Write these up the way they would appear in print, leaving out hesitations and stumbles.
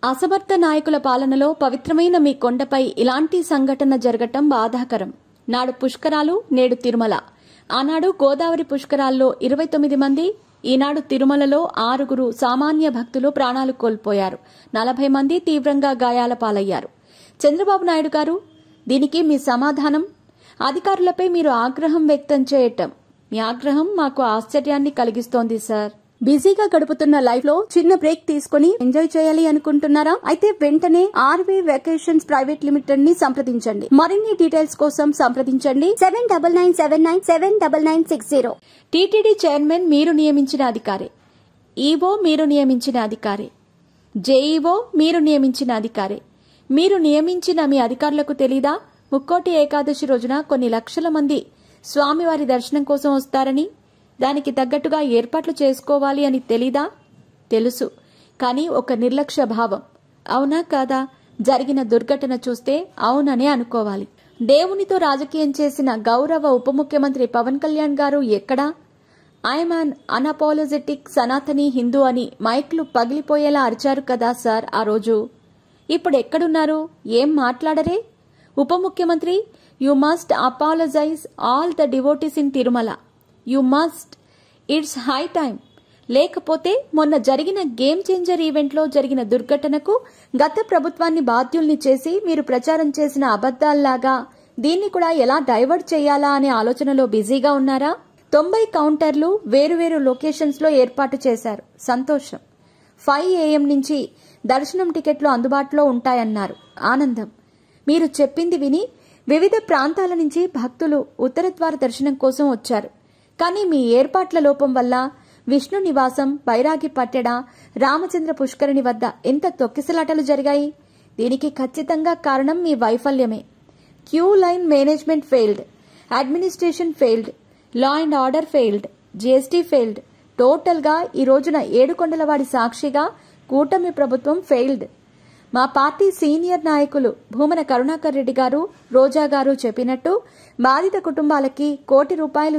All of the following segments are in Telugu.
అసమర్థ నాయకుల పాలనలో పవిత్రమైన మీ కొండపై ఇలాంటి సంఘటన జరగటం బాధాకరం. నాడు పుష్కరాలు, నేడు తిరుమల. ఆనాడు గోదావరి పుష్కరాల్లో 29 మంది, ఈనాడు తిరుమలలో 6 సామాన్య భక్తులు ప్రాణాలు కోల్పోయారు. 40 మంది తీవ్రంగా గాయాల పాలయ్యారు. చంద్రబాబు నాయుడు గారు, దీనికి మీ సమాధానం? అధికారులపై మీరు ఆగ్రహం వ్యక్తం చేయటం, మీ ఆగ్రహం మాకు ఆశ్చర్యాన్ని కలిగిస్తోంది సార్. బిజీగా గడుపుతున్న లైఫ్ లో చిన్న బ్రేక్ తీసుకుని ఎంజాయ్ చేయాలి అనుకుంటున్నారా? అయితే వెంటనే ఆర్వీ వెకేషన్స్ ప్రైవేట్ లిమిటెడ్ ని సంప్రదించండి. మరిన్ని డీటెయిల్స్ కోసం సంప్రదించండి 7997979960. టీటీడీ చైర్మన్ మీరు నియమించిన అధికారి, ఈవో మీరు నియమించిన అధికారి, జేఈఓ మీరు నియమించిన అధికారి. మీరు నియమించిన మీ అధికారులకు తెలీదా ముక్కోటి ఏకాదశి రోజున కొన్ని లక్షల మంది స్వామివారి దర్శనం కోసం వస్తారని, దానికి తగ్గట్టుగా ఏర్పాట్లు చేసుకోవాలి అని తెలీదా? తెలుసు, కానీ ఒక నిర్లక్ష్య భావం. అవునా కాదా? జరిగిన దుర్ఘటన చూస్తే అవుననే అనుకోవాలి. దేవునితో రాజకీయం చేసిన గౌరవ ఉప ముఖ్యమంత్రి పవన్ కళ్యాణ్ గారు ఎక్కడా? ఐఎమ్ అన్ అన్అపాలజెటిక్ సనాతనీ హిందూ అని మైక్లు పగిలిపోయేలా అరిచారు కదా సార్ ఆ రోజు. ఇప్పుడు ఎక్కడున్నారు? ఏం మాట్లాడరే? ఉప ముఖ్యమంత్రి, you must apologise all the devotees in Tirumala. You must. It's high time. లేకపోతే మొన్న జరిగిన గేమ్ చేంజర్ ఈవెంట్లో జరిగిన దుర్ఘటనకు గత ప్రభుత్వాన్ని బాధ్యుల్ని చేసి మీరు ప్రచారం చేసిన అబద్దాల్లాగా దీన్ని కూడా ఎలా డైవర్ట్ చేయాలా అనే ఆలోచనలో బిజీగా ఉన్నారా? 90 కౌంటర్లు వేరువేరు లొకేషన్స్ లో ఏర్పాటు చేశారు. సంతోషం. 5 AM నుంచి దర్శనం టికెట్లు అందుబాటులో ఉంటాయన్నారు. ఆనందం. మీరు చెప్పింది విని వివిధ ప్రాంతాల నుంచి భక్తులు ఉత్తర ద్వార దర్శనం కోసం వచ్చారు. కానీ మీ ఏర్పాట్ల లోపం వల్ల విష్ణు నివాసం, బైరాగి పట్టెడ, రామచంద్ర పుష్కరిణి వద్ద ఎంత తొక్కిసలాటలు జరిగాయి? దీనికి ఖచ్చితంగా కారణం మీ వైఫల్యమే. Queue line management failed, administration failed, law and order failed, GST failed. Total గా ఈ రోజున ఏడుకొండలవాడి సాక్షిగా కూటమి ప్రభుత్వం ఫెయిల్డ్. మా పార్టీ సీనియర్ నాయకులు భూమన కరుణాకర్ రెడ్డి గారు, రోజా గారు చెప్పినట్టు బాధిత కుటుంబాలకి ₹1 కోటి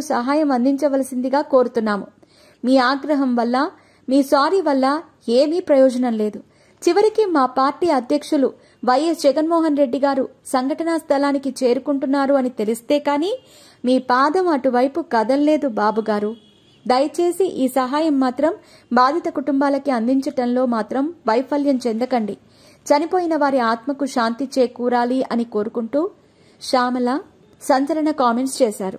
సహాయం అందించవలసిందిగా కోరుతున్నాము. మీ ఆగ్రహం వల్ల, మీ సారీ వల్ల ఏమీ ప్రయోజనం లేదు. చివరికి మా పార్టీ అధ్యక్షులు వైఎస్ జగన్మోహన్ రెడ్డి గారు సంఘటనా స్థలానికి చేరుకుంటున్నారు అని తెలిస్తే కానీ మీ పాదం అటువైపు కదల్లేదు బాబుగారు. దయచేసి ఈ సహాయం మాత్రం బాధిత కుటుంబాలకి అందించటంలో మాత్రం వైఫల్యం చెందకండి. చనిపోయిన వారి ఆత్మకు శాంతి చేకూరాలి అని కోరుకుంటూ శ్యామల సంచలన కామెంట్స్ చేశారు.